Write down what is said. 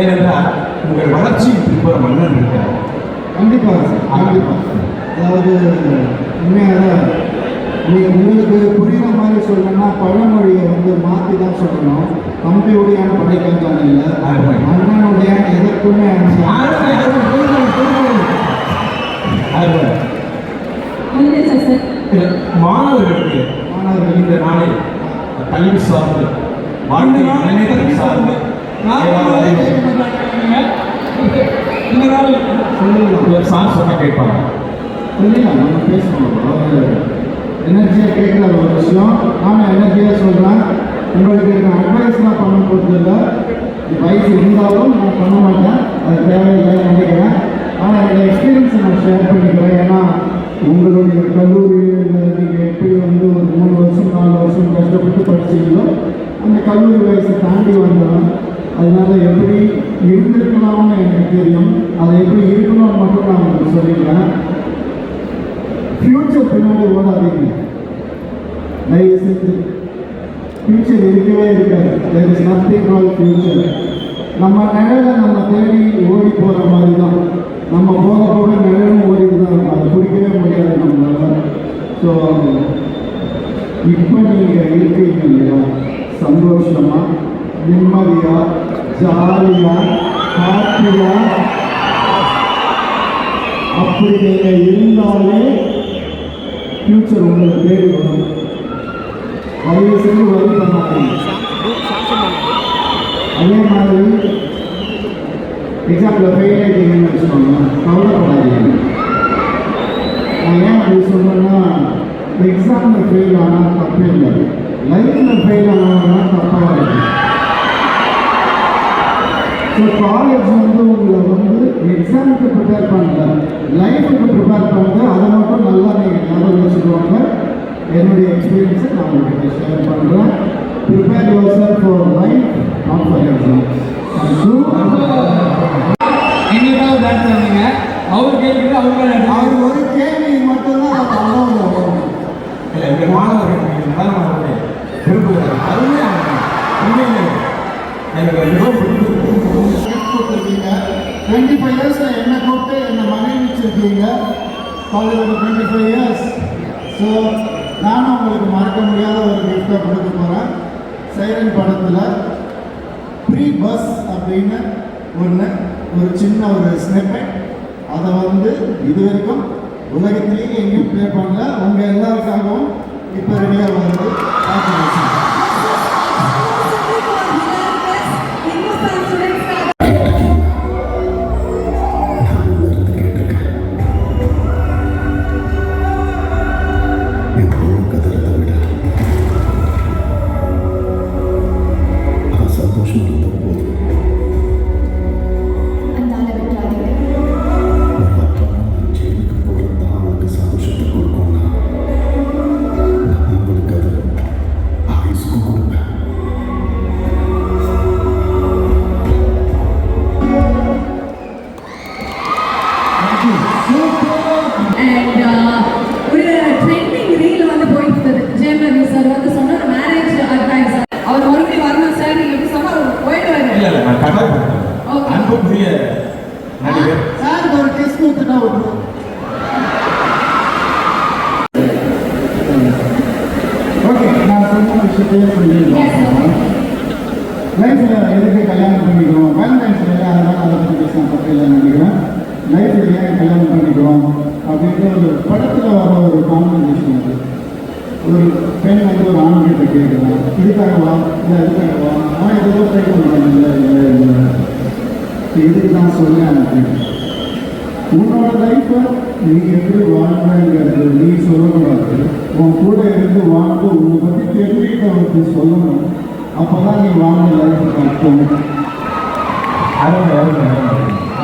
ஏனென்றால் உங்கள் வளர்ச்சியின் பின்புற மன்னன் இருக்கிறார். கண்டிப்பாக அதாவது உண்மையாக உங்களுக்கு புரியுற மாதிரி சொல்லணும்னா பழமொழியை மாற்றி தான் சொல்லணும். தம்பியுடையான படைக்கஞ்சான இல்லை, மன்னனுடைய எதற்குமே மாணவர்களுக்கு இந்த நாளில் கல்வி சார்ந்து வாழ்க்கை சார்ந்து இந்த நாள் சார் சொன்ன கேட்பாங்க. நம்ம பேசணும் எனர்ஜியாக கேட்குற ஒரு விஷயம். நானும் எனர்ஜியாக சொல்கிறேன். உங்களுக்கு நான் அட்வைஸ்லாம் பண்ண போகிறது இல்லை. வயசு இருந்தாலும் நான் பண்ண மாட்டேன், அது தேவையில்லைன்னு நினைக்கிறேன். ஆனால் என்னோடய எக்ஸ்பீரியன்ஸை நான் ஷேர் பண்ணிக்கிறேன். ஏன்னா உங்களுடைய கல்லூரியில் நீங்கள் எப்படி ஒரு 3 வருஷம் 4 வருஷம் கஷ்டப்பட்டு படிச்சீங்களோ அந்த கல்லூரி வயசை தாண்டி வந்தவன். அதனால எப்படி இருந்திருக்கலாம்னு எனக்கு தெரியும். அதை எப்படி இருக்கணும்னு மட்டும் நான் உங்களுக்கு சொல்லிக்கிறேன். ஃப்யூச்சர் பின்னாடி ஓடாதீங்க தயவு செஞ்சு. ஃப்யூச்சர் இருக்கவே இருக்காது. There is nothing called future. நம்ம நிழலை நம்ம தேடி ஓடி போகிற மாதிரி தான். நம்ம போக போக நிழலும் ஓடிட்டு தான் இருக்கும். அதை பிடிக்கவே முடியாது நம்மளால. ஸோ இப்போ நீங்கள் இருக்கீங்க இல்லையா, சந்தோஷமாக நிம்மதியாக ஜாலியாக ஹாப்பியாக அப்படி நீங்கள் இருந்தாலே ஃப்யூச்சர் உங்களை தேடி வரும். தயவு செஞ்சு வரி பண்ணாதீங்க. அதே மாதிரி எக்ஸாம்பிள் ஃபெயில் ஆகிட்டீங்கன்னு வச்சுக்கோங்க, கவலைப்படாதீங்க. நான் ஏன் அப்படி சொல்கிறேன்னா, எக்ஸாமில் ஃபெயில் ஆனால் தப்பே இல்லை, லைஃப்பில் ஃபெயில் ஆனால் தப்பாக இருக்குது. ஸோ காலேஜ் உங்களை எக்ஸாமுக்கு ப்ரிப்பேர் பண்ணல, லைஃபுக்கு ப்ரிப்பேர் பண்ணுறது. அதை மட்டும் நல்லா நீங்கள் ஞாபகம் வச்சுக்கோங்க. என்னுடைய எக்ஸ்பீரியன்ஸை நான் உங்களுக்கு ஷேர் பண்ணுறேன். Prepare your self for life, not for exam. எங்களுக்காக டான்ஸ் ஆடுங்க. அவர் கேட்குறது அவர் ஒரு கேள்வி மட்டும்தான் நான் பண்ண வரும். இல்லை, எங்கள் மாணவர்கள் நடனமானவர்கள் விரும்புகிறார்கள். அதுவே உண்மையிலே எனக்கு மிகவும் கொடுத்துருக்கீங்க. 25 இயர்ஸில் என்னை கூப்பிட்டு என்னை மகிழ்ச்சிருக்கீங்க. College 25 years. ஸோ நானும் உங்களுக்கு மறக்க முடியாத ஒரு கிஃப்டை கொடுக்க போகிறேன். சைரன் படத்தில் ப்ரீ பஸ் அப்படின்னு ஒரு சின்ன ஒரு ஸ்னெப்பெட். அதை இது வரைக்கும் உலகத்திலேயே எங்கேயும் ப்ளே பண்ணல. உங்கள் எல்லாருக்காகவும் இப்போ ரெடியாக வருது. அன்புக்குரிய நடிகர் சார் ஒரு டெஸ்ட் கொடுத்துட்டா விட்டுரும். ஓகே, நான் சொன்ன விஷயத்தையே சொல்லிடுறேன். லைஃப்பில் எதுக்கு கல்யாணம் பண்ணிக்கிறோம்? வேலண்டைன்ஸ் அதனால் அதை பற்றி பேசலாம் பற்றியில் நினைக்கிறேன். லைஃப்பில் ஏன் கல்யாணம் பண்ணிக்கிறோம் அப்படின்ற ஒரு படத்தில் வர ஒரு கான்வர்சேஷன். அது ஒரு பெண் ஒரு ஆண்கிட்ட கேட்குறான், இதுக்காகவா இல்லை இதுக்காகவா? அவன் எதுவும் ட்ரை பண்ணுறான். இல்லை இல்லை இல்லை, இதுக்கு நான் சொல்லேன். உன்னோட லைஃப்பை நீ எப்படி வாழ்றங்கிறது நீ சொல்லக்கூடாது. உன் கூட இருந்து வாழ்ந்து உன்னை பற்றி தெரிஞ்சுக்கிட்டு அவருக்கு சொல்லணும். அப்போ தான் நீ வாழ்ந்த லைஃப் அர்த்தம். அருமை அருமை.